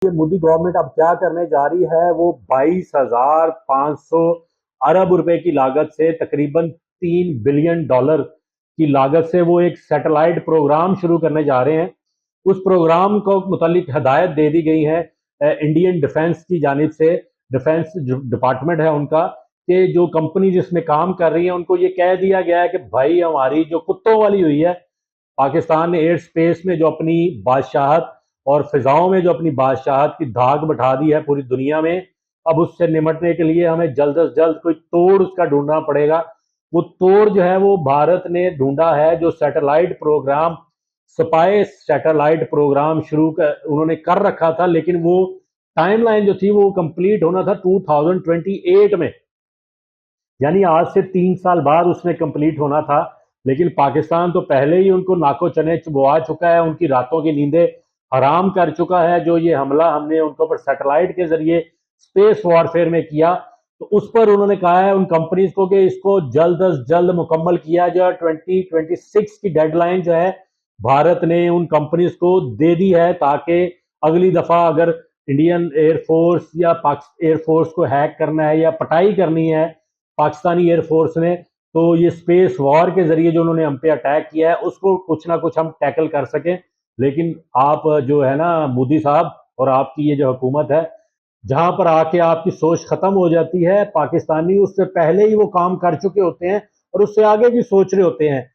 ये मोदी गवर्नमेंट अब क्या करने जा रही है, वो 22,500 अरब रुपए की लागत से तकरीबन $3 बिलियन की लागत से वो एक सैटेलाइट प्रोग्राम शुरू करने जा रहे हैं। उस प्रोग्राम को मुतालिक हदायत दे दी गई है इंडियन डिफेंस की जानिब से। डिफेंस जो डिपार्टमेंट है उनका, कि जो कंपनी जिसमें काम कर रही है उनको ये कह दिया गया है कि भाई हमारी जो कुत्तों वाली हुई है, पाकिस्तान ने एयर स्पेस में जो अपनी बादशाहत और फिजाओं में जो अपनी बादशाहत की धाक बैठा दी है पूरी दुनिया में, अब उससे निमटने के लिए हमें जल्द से जल्द कोई तोड़ उसका ढूंढना पड़ेगा। वो तोड़ जो है वो भारत ने ढूंढा है, जो satellite program, spy satellite program उन्होंने कर रखा था, लेकिन वो टाइमलाइन जो थी वो कंप्लीट होना था 2028 में, यानी आज से 3 साल बाद उसने कंप्लीट होना था। लेकिन पाकिस्तान तो पहले ही उनको नाको चने चुबवा चुका है, उनकी रातों की नींदें हराम कर चुका है। जो ये हमला हमने उनके ऊपर सैटेलाइट के जरिए स्पेस वॉरफेयर में किया, तो उस पर उन्होंने कहा है उन कंपनीज को कि इसको जल्द अज जल्द मुकम्मल किया जाए। 2026 की डेडलाइन जो है भारत ने उन कंपनीज को दे दी है, ताकि अगली दफा अगर इंडियन एयरफोर्स या पाक एयरफोर्स को हैक करना है या पटाई करनी है पाकिस्तानी एयरफोर्स ने, तो ये स्पेस वॉर के जरिए जो उन्होंने हम पे अटैक किया है उसको कुछ ना कुछ हम टैकल कर सकें। लेकिन आप जो है ना मोदी साहब और आपकी ये जो हुकूमत है, जहां पर आके आपकी सोच खत्म हो जाती है, पाकिस्तानी उससे पहले ही वो काम कर चुके होते हैं और उससे आगे भी सोच रहे होते हैं।